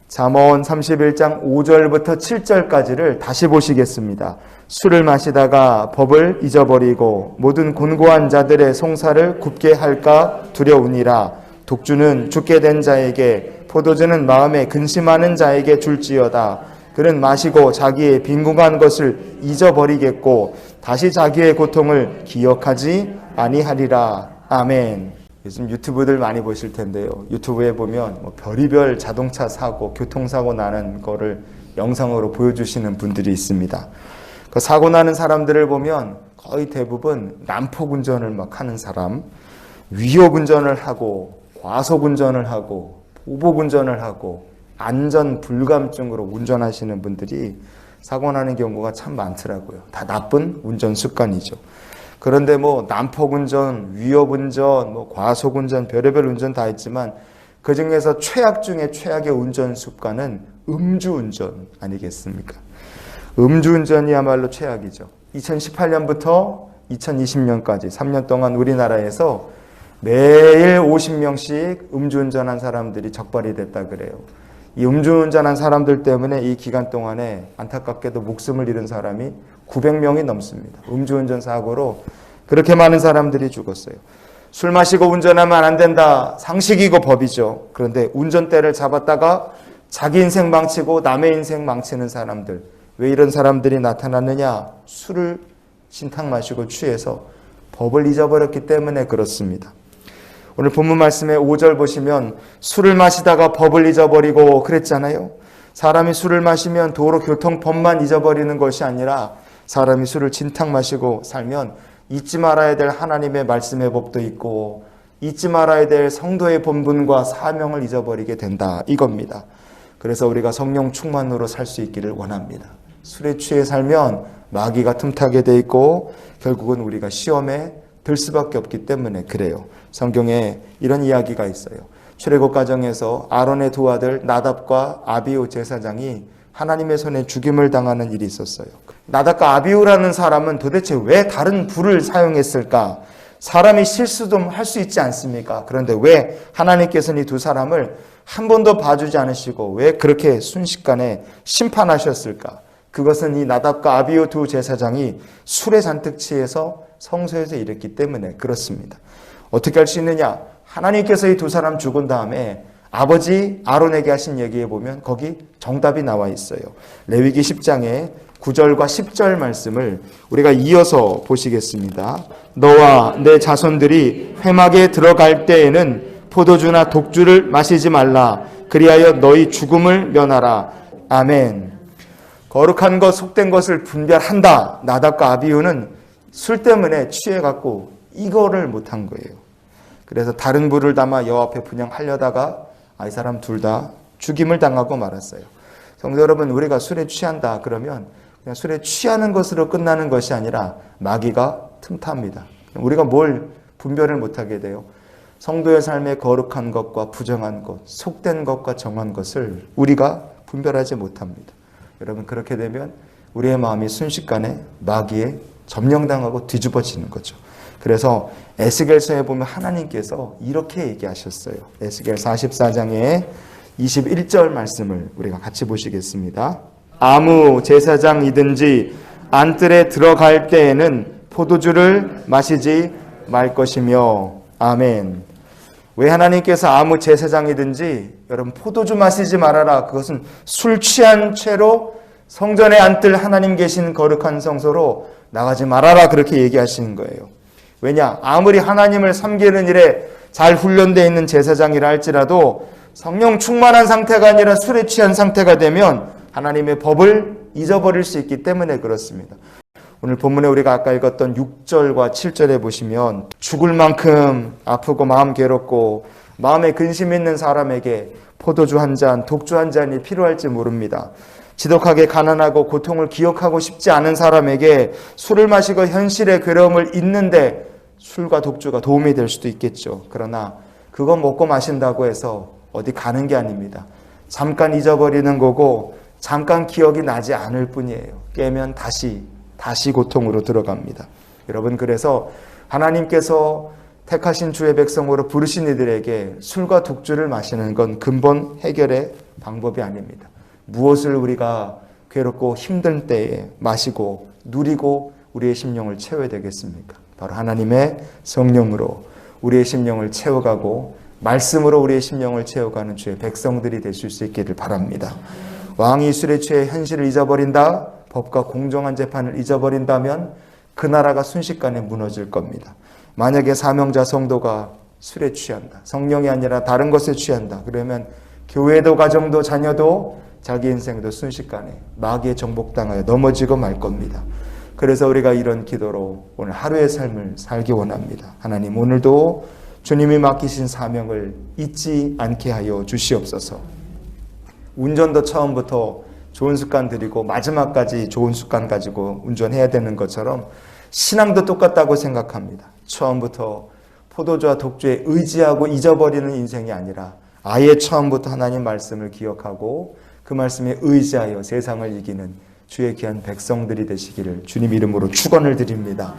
잠언 31장 5절부터 7절까지를 다시 보시겠습니다. 술을 마시다가 법을 잊어버리고 모든 곤고한 자들의 송사를 굽게 할까 두려우니라. 독주는 죽게 된 자에게, 포도주는 마음에 근심하는 자에게 줄지어다. 그는 마시고 자기의 빈궁한 것을 잊어버리겠고 다시 자기의 고통을 기억하지 아니하리라. 아멘. 요즘 유튜브들 많이 보실 텐데요. 유튜브에 보면 별의별 자동차 사고, 교통사고 나는 거를 영상으로 보여주시는 분들이 있습니다. 그 사고 나는 사람들을 보면 거의 대부분 난폭 운전을 막 하는 사람, 위협 운전을 하고, 과속 운전을 하고, 보복 운전을 하고, 안전 불감증으로 운전하시는 분들이 사고 나는 경우가 참 많더라고요. 다 나쁜 운전 습관이죠. 그런데 난폭 운전, 위협 운전, 과속 운전, 별의별 운전 다 있지만 그 중에서 최악 중에 최악의 운전 습관은 음주 운전 아니겠습니까? 음주 운전이야말로 최악이죠. 2018년부터 2020년까지 3년 동안 우리나라에서 매일 50명씩 음주운전한 사람들이 적발이 됐다 그래요. 이 음주운전한 사람들 때문에 이 기간 동안에 안타깝게도 목숨을 잃은 사람이 900명이 넘습니다. 음주운전 사고로 그렇게 많은 사람들이 죽었어요. 술 마시고 운전하면 안 된다. 상식이고 법이죠. 그런데 운전대를 잡았다가 자기 인생 망치고 남의 인생 망치는 사람들. 왜 이런 사람들이 나타났느냐? 술을 진탕 마시고 취해서 법을 잊어버렸기 때문에 그렇습니다. 오늘 본문 말씀의 5절 보시면 술을 마시다가 법을 잊어버리고 그랬잖아요. 사람이 술을 마시면 도로 교통법만 잊어버리는 것이 아니라 사람이 술을 진탕 마시고 살면 잊지 말아야 될 하나님의 말씀의 법도 있고 잊지 말아야 될 성도의 본분과 사명을 잊어버리게 된다 이겁니다. 그래서 우리가 성령 충만으로 살 수 있기를 원합니다. 술에 취해 살면 마귀가 틈타게 돼 있고 결국은 우리가 시험에 들 수밖에 없기 때문에 그래요. 성경에 이런 이야기가 있어요. 출애굽 과정에서 아론의 두 아들 나답과 아비후 제사장이 하나님의 손에 죽임을 당하는 일이 있었어요. 나답과 아비후라는 사람은 도대체 왜 다른 불을 사용했을까? 사람이 실수도 할 수 있지 않습니까? 그런데 왜 하나님께서는 이 두 사람을 한 번도 봐주지 않으시고 왜 그렇게 순식간에 심판하셨을까? 그것은 이 나답과 아비후 두 제사장이 술에 잔뜩 취해서 성소에서 일했기 때문에 그렇습니다. 어떻게 할 수 있느냐? 하나님께서 이 두 사람 죽은 다음에 아버지 아론에게 하신 얘기에 보면 거기 정답이 나와 있어요. 레위기 10장에 9절과 10절 말씀을 우리가 이어서 보시겠습니다. 너와 내 자손들이 회막에 들어갈 때에는 포도주나 독주를 마시지 말라. 그리하여 너희 죽음을 면하라. 아멘. 거룩한 것, 속된 것을 분별한다. 나답과 아비후는 술 때문에 취해갖고 이거를 못한 거예요. 그래서 다른 불을 담아 여호와 앞에 분향하려다가 이 사람 둘 다 죽임을 당하고 말았어요. 성도 여러분, 우리가 술에 취한다 그러면 그냥 술에 취하는 것으로 끝나는 것이 아니라 마귀가 틈탑니다. 우리가 뭘 분별을 못하게 돼요. 성도의 삶에 거룩한 것과 부정한 것, 속된 것과 정한 것을 우리가 분별하지 못합니다. 여러분, 그렇게 되면 우리의 마음이 순식간에 마귀에 점령당하고 뒤집어지는 거죠. 그래서 에스겔서에 보면 하나님께서 이렇게 얘기하셨어요. 에스겔 44장의 21절 말씀을 우리가 같이 보시겠습니다. 아무 제사장이든지 안뜰에 들어갈 때에는 포도주를 마시지 말 것이며. 아멘. 왜 하나님께서 아무 제사장이든지 여러분 포도주 마시지 말아라. 그것은 술 취한 채로 성전에 앉을 하나님 계신 거룩한 성소로 나가지 말아라. 그렇게 얘기하시는 거예요. 왜냐? 아무리 하나님을 섬기는 일에 잘 훈련되어 있는 제사장이라 할지라도 성령 충만한 상태가 아니라 술에 취한 상태가 되면 하나님의 법을 잊어버릴 수 있기 때문에 그렇습니다. 오늘 본문에 우리가 아까 읽었던 6절과 7절에 보시면 죽을 만큼 아프고 마음 괴롭고 마음에 근심 있는 사람에게 포도주 한 잔, 독주 한 잔이 필요할지 모릅니다. 지독하게 가난하고 고통을 기억하고 싶지 않은 사람에게 술을 마시고 현실의 괴로움을 잊는데 술과 독주가 도움이 될 수도 있겠죠. 그러나 그거 먹고 마신다고 해서 어디 가는 게 아닙니다. 잠깐 잊어버리는 거고 잠깐 기억이 나지 않을 뿐이에요. 깨면 다시 고통으로 들어갑니다. 여러분, 그래서 하나님께서 택하신 주의 백성으로 부르신 이들에게 술과 독주를 마시는 건 근본 해결의 방법이 아닙니다. 무엇을 우리가 괴롭고 힘든 때에 마시고 누리고 우리의 심령을 채워야 되겠습니까? 바로 하나님의 성령으로 우리의 심령을 채워가고 말씀으로 우리의 심령을 채워가는 주의 백성들이 되실 수 있기를 바랍니다. 왕이 술에 취해 현실을 잊어버린다, 법과 공정한 재판을 잊어버린다면 그 나라가 순식간에 무너질 겁니다. 만약에 사명자 성도가 술에 취한다, 성령이 아니라 다른 것에 취한다, 그러면 교회도 가정도 자녀도 자기 인생도 순식간에 마귀에 정복당하여 넘어지고 말 겁니다. 그래서 우리가 이런 기도로 오늘 하루의 삶을 살기 원합니다. 하나님, 오늘도 주님이 맡기신 사명을 잊지 않게 하여 주시옵소서. 운전도 처음부터 좋은 습관 들이고 마지막까지 좋은 습관 가지고 운전해야 되는 것처럼 신앙도 똑같다고 생각합니다. 처음부터 포도주와 독주에 의지하고 잊어버리는 인생이 아니라 아예 처음부터 하나님 말씀을 기억하고 그 말씀에 의지하여 세상을 이기는 주의 귀한 백성들이 되시기를 주님 이름으로 축원을 드립니다.